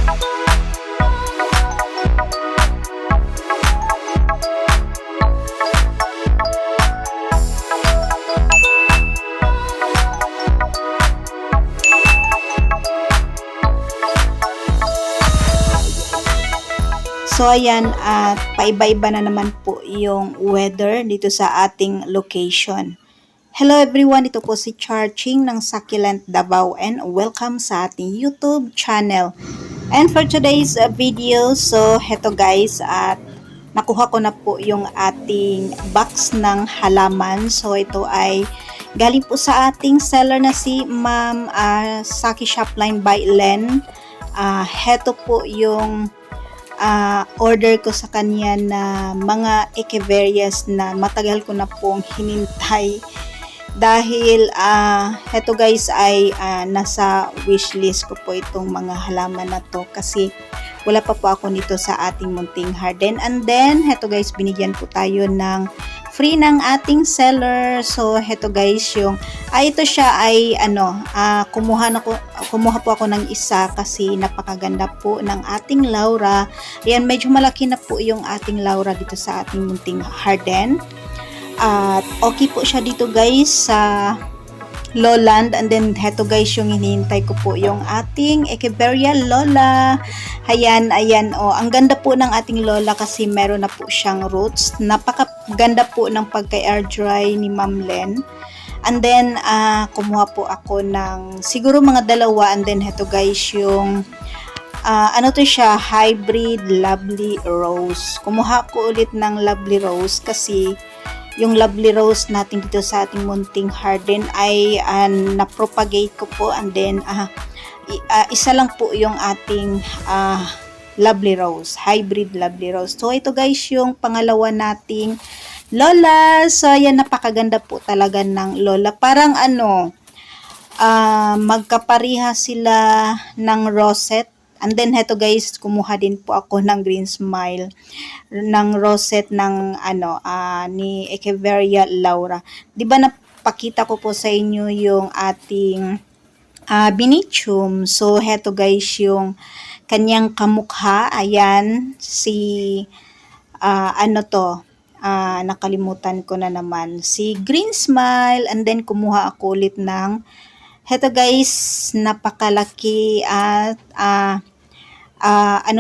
So ayan, at paiba-iba na naman po yung weather dito sa ating location. Hello everyone, ito po si Charching ng Succulent Davao and welcome sa ating YouTube channel. And for today's video, so heto guys, at nakuha ko na po yung ating box ng halaman. So ito ay galing po sa ating seller na si Ma'am Saki Shopline by Len. Heto po yung order ko sa kanya na mga echeverias na matagal ko na pong hinintay dahil heto guys ay nasa wishlist ko po itong mga halaman na to kasi wala pa po ako nito sa ating munting garden. And then heto guys, binigyan po tayo ng free ng ating seller. So heto guys, yung ito siya ay kumuha po ako ng isa kasi napakaganda po ng ating Laura. Ayan, medyo malaki na po yung ating Laura dito sa ating munting garden. At okay po siya dito guys sa lowland. And then heto guys, yung hinihintay ko po yung ating Echeveria Lola. Ayan, ang ganda po ng ating Lola kasi meron na po siyang roots. Napakaganda po ng pagka-air dry ni Ma'am Len. And then kumuha po ako ng siguro mga dalawa. And then heto guys, yung to siya, hybrid lovely rose. Kumuha ko ulit ng lovely rose kasi yung lovely rose natin dito sa ating munting garden ay na-propagate ko po. And then isa lang po yung ating lovely rose, hybrid lovely rose. So ito guys, yung pangalawa nating Lola. So ayan, napakaganda po talaga ng Lola. Parang magkapariha sila ng rosette. And then heto guys, kumuha din po ako ng Green Smile ng rosette ng ni Echeveria Laura. 'Di ba napakita ko po sa inyo yung ating Binichum. So heto guys, yung kanyang kamukha. Ayan, si nakalimutan ko na naman, si Green Smile. And then kumuha ako ulit ng heto guys, napakalaki at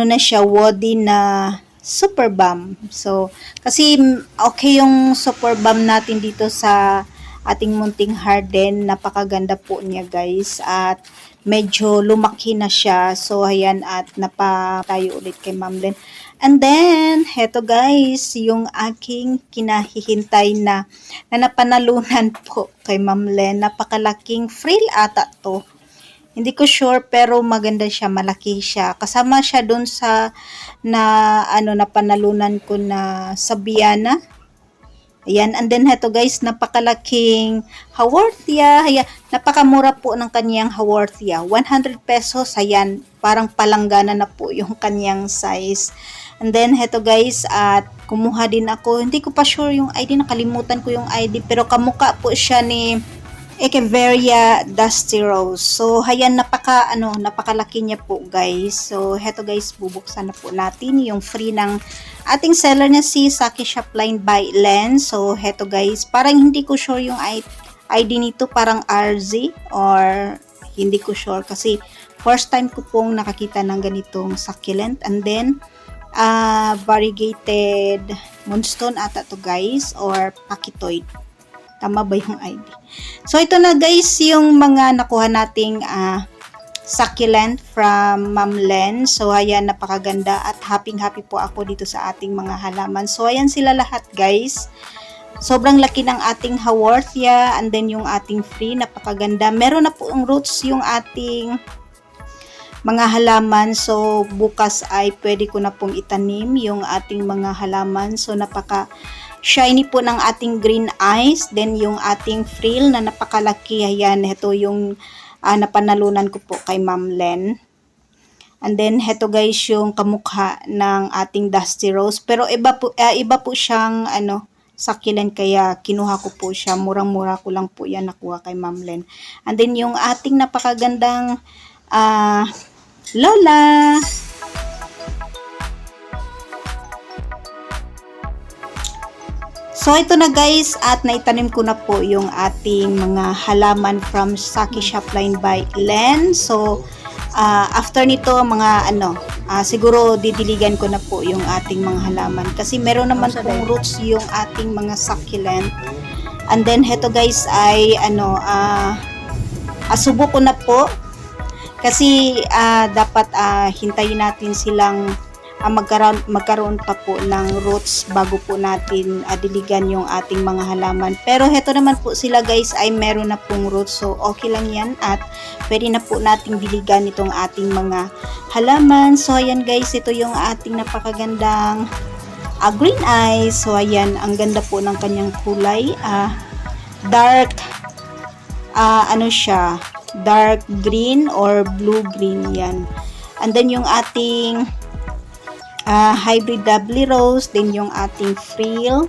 na siya, woody na super balm. So kasi okay yung super balm natin dito sa ating munting garden. Napakaganda po niya guys at medyo lumaki na siya. So ayan, at tayo ulit kay Ma'am Len. And then heto guys, yung aking kinahihintay na napanalunan po kay Ma'am Len. Napakalaking frill ata to. Hindi ko sure pero maganda siya, malaki siya. Kasama siya dun sa napanalunan ko na sa Biana. Ayan, and then heto guys, napakalaking haworthia. Ayan, napakamura po ng kanyang haworthia. 100 pesos, ayan, parang palanggana na po yung kanyang size. And then heto guys, at kumuha din ako, hindi ko pa sure yung ID, nakalimutan ko yung ID, pero kamukha po siya ni Echeveria Dusty Rose. So ayan, napakalaki niya po guys. So heto guys, bubuksan na po natin yung free ng ating seller na si Saki Shopline by Len. So heto guys, parang hindi ko sure yung ID nito, parang RZ or hindi ko sure kasi first time ko pong nakakita ng ganitong succulent. And then variegated moonstone ata to guys, or pakitoid. Tama ba yung ID? So ito na guys, yung mga nakuha nating succulent from Ma'am Len. So ayan, napakaganda at happy po ako dito sa ating mga halaman. So ayan sila lahat guys. Sobrang laki ng ating haworthia. And then yung ating free, napakaganda. Meron na po ang roots yung ating mga halaman. So bukas ay pwede ko na pong itanim yung ating mga halaman. So napaka shiny po ng ating green eyes. Then yung ating frill na napakalaki. Ayan, ito yung napanalunan ko po kay Ma'am Len. And then heto guys, yung kamukha ng ating Dusty Rose. Pero iba po siyang succulent, kaya kinuha ko po siya. Murang-mura ko lang po yan nakuha kay Ma'am Len. And then yung ating napakagandang Lola. So ito na guys, at naitanim ko na po yung ating mga halaman from Saki Shopline by Len. So after nito mga siguro didiligan ko na po yung ating mga halaman kasi meron naman pong roots yung ating mga succulent. And then heto guys ay asubo ko na po kasi dapat hintayin natin silang magkaroon pa po ng roots bago po natin diligan yung ating mga halaman. Pero heto naman po sila guys ay meron na pong roots, so okay lang yan at pwede na po nating diligan itong ating mga halaman. So ayan guys, ito yung ating napakagandang green eyes. So ayan, ang ganda po ng kanyang kulay, dark siya, dark green or blue green yan. And then yung ating hybrid doubly rose, then yung ating frill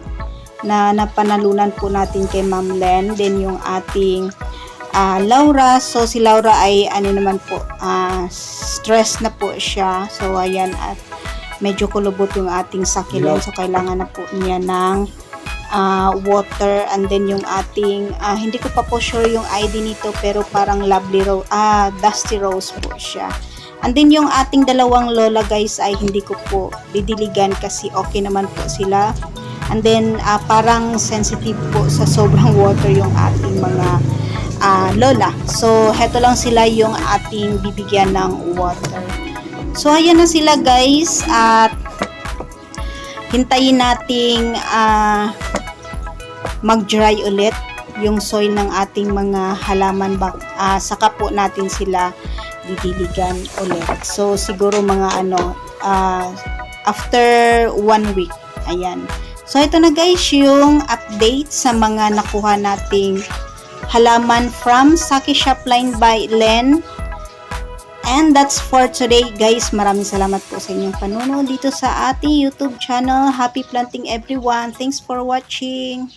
na napanalunan po natin kay Ma'am Len, then yung ating Laura. So si Laura ay naman po, stress na po siya. So ayan, at medyo kulubot yung ating succulent, so kailangan na po niya ng water. And then yung ating hindi ko pa po sure yung ID nito, pero parang lovely rose, dusty rose po siya. And then yung ating dalawang lola guys ay hindi ko po didiligan kasi okay naman po sila. And then parang sensitive po sa sobrang water yung ating mga lola. So heto lang sila yung ating bibigyan ng water. So ayan na sila guys, at hintayin nating mag-dry ulit yung soil ng ating mga halaman saka po natin sila didiligan ulit. So siguro mga after 1 week. Ayan. So ito na guys yung update sa mga nakuha nating halaman from Saki Shopline by Len. And that's for today guys. Maraming salamat po sa inyong panunood dito sa ating YouTube channel. Happy planting everyone. Thanks for watching.